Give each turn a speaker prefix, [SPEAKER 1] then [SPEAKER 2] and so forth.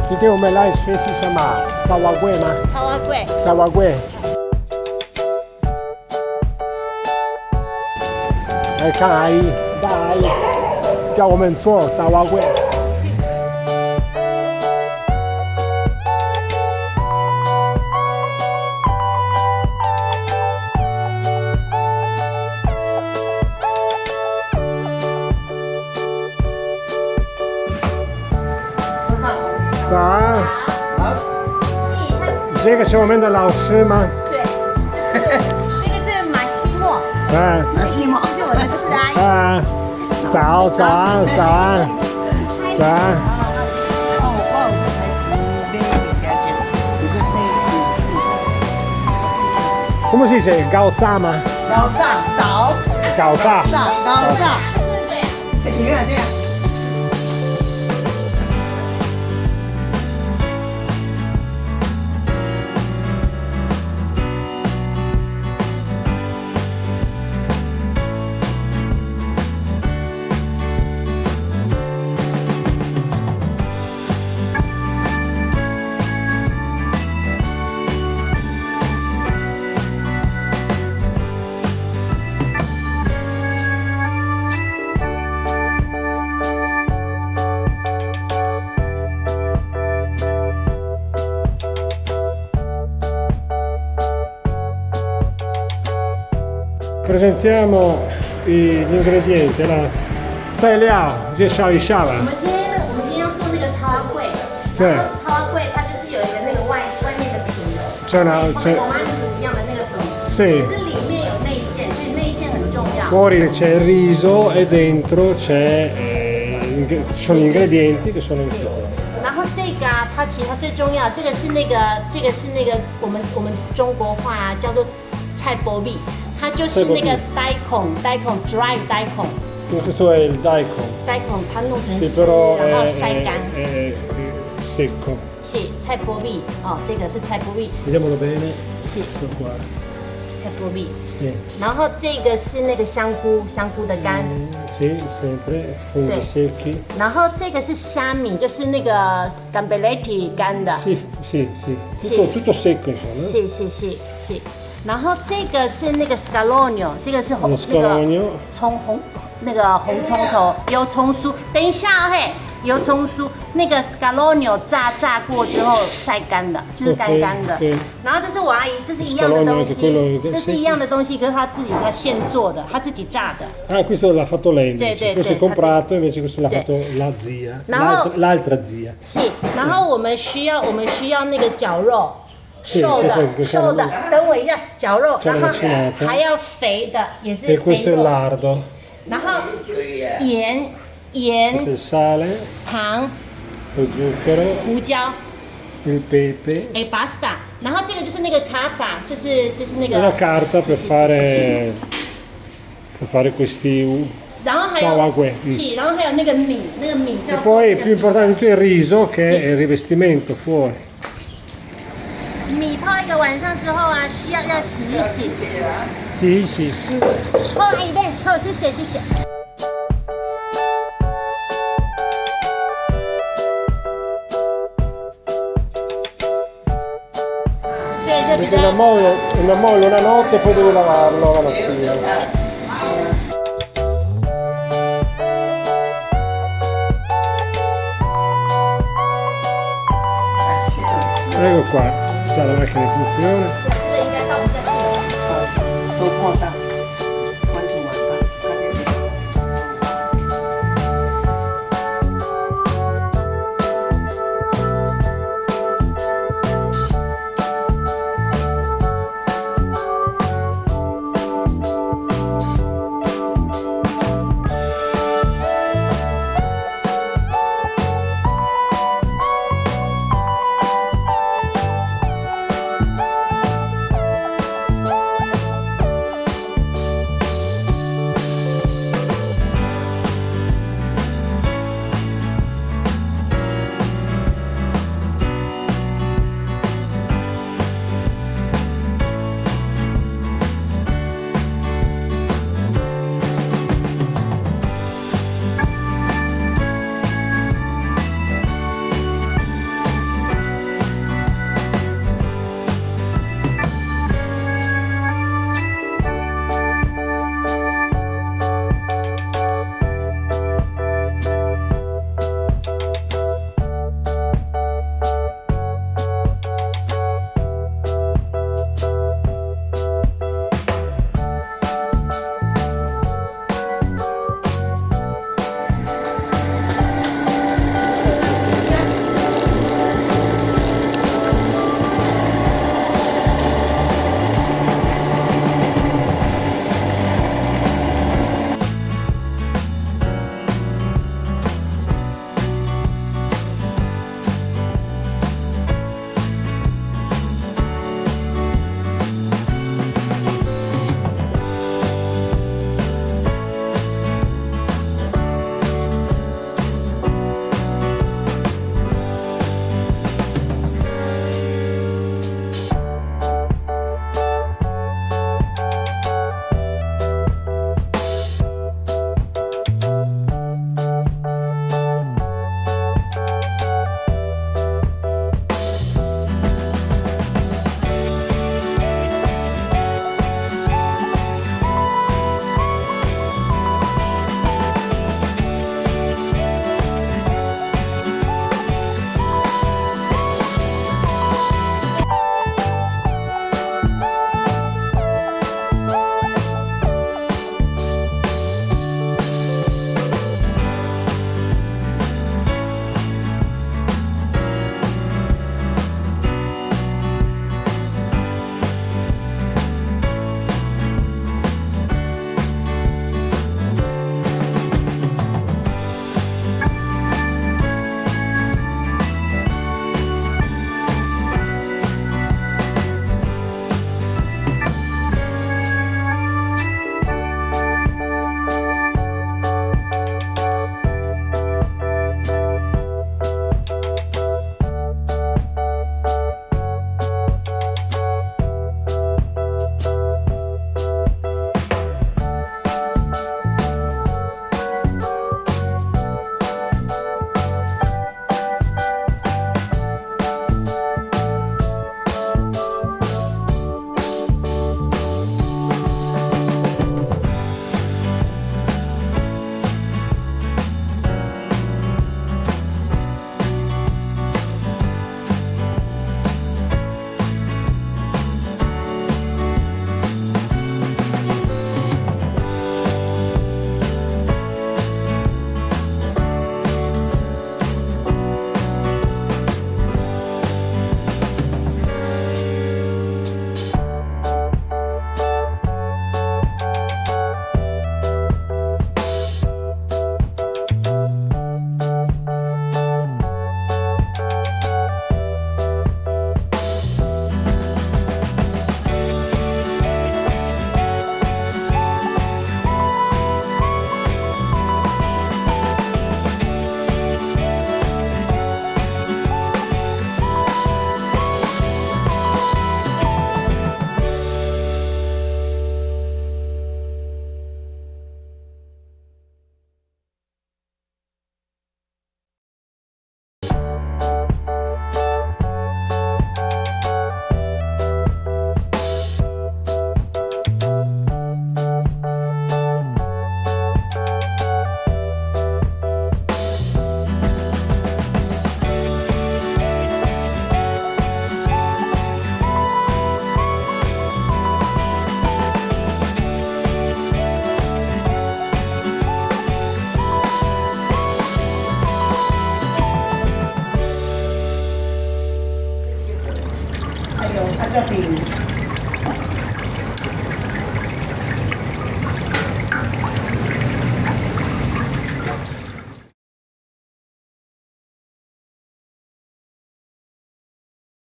[SPEAKER 1] 今天我们来学习什么？炸蛙粿吗？
[SPEAKER 2] 超蛙粿。
[SPEAKER 1] 炸蛙粿。来看阿姨，大阿姨教我们做炸蛙粿。早安。
[SPEAKER 2] 好。
[SPEAKER 1] 这个是我们的老师吗？
[SPEAKER 2] 对，这个是马西莫。
[SPEAKER 1] 马
[SPEAKER 2] 西莫，这是我的四阿姨。
[SPEAKER 1] 早安。早安。Come si dice? Gaozama? Gaozà. Presentiamo gli ingredienti, 材料介绍一下吧。
[SPEAKER 2] 我们今天要做那个超蛙粿。
[SPEAKER 1] 对。
[SPEAKER 2] 超蛙粿它就是有一个那个外面的皮。
[SPEAKER 1] 这呢？
[SPEAKER 2] 我妈就是一样的那个皮。
[SPEAKER 1] Sì.
[SPEAKER 2] 可是里面有内馅，所以内馅很重要。
[SPEAKER 1] Fuori c'è il riso e dentro ci sono gli ingredienti che sono in più.
[SPEAKER 2] 然后这个啊，它其实它最重要，这个是那个我们中国话叫做菜脯米。它就是那个呆孔 dry 呆孔。
[SPEAKER 1] Questo è il daikon.
[SPEAKER 2] 呆孔它弄成丝，
[SPEAKER 1] però
[SPEAKER 2] 然后晒干。
[SPEAKER 1] secco.
[SPEAKER 2] 是菜脯米哦，这个是菜脯米。
[SPEAKER 1] Vediamolo bene.
[SPEAKER 2] 是。
[SPEAKER 1] Questo qua.
[SPEAKER 2] 菜脯米。
[SPEAKER 1] Sì.
[SPEAKER 2] 然后这个是那个香菇的干。
[SPEAKER 1] Sì, sempre funghi secchi.
[SPEAKER 2] 然后这个是虾米，就是那个 Gambeletti 干的。
[SPEAKER 1] Sì. Tutto secco insomma.
[SPEAKER 2] 是。然后这个是那个 scalogno， 这个是那个葱那个红葱头油葱酥。等一下嘿，油葱酥那个 scalogno 炸过之后晒干的，就是干的。然后这是我阿姨，这是一样的东西，这是一样的东西，可是她自己在现做的，她自己炸的。
[SPEAKER 1] Questo l'ha fatto lei.
[SPEAKER 2] 对。
[SPEAKER 1] Questo è comprato, invece questo l'ha fatto la zia. L'altra zia.
[SPEAKER 2] 是，然后我们需要那个绞肉。瘦的，等我一下，绞肉，然后还要肥的，也是肥肉。然后盐、糖、胡椒、pasta， 然后这个就是那个卡塔，就是那个。
[SPEAKER 1] La carta per fare questi
[SPEAKER 2] 然后还有然后还有那个米是。
[SPEAKER 1] E poi più importante il riso che è il rivestimento fuori.
[SPEAKER 2] 米泡一个晚上之后啊，需要洗一洗。
[SPEAKER 1] 洗一洗。
[SPEAKER 2] 泡一遍，好，谢谢。
[SPEAKER 1] Perché lo mollo una notte e poi devi lavarlo la mattina. Ecco qua. Già la macchina in funzione.
[SPEAKER 2] 个饼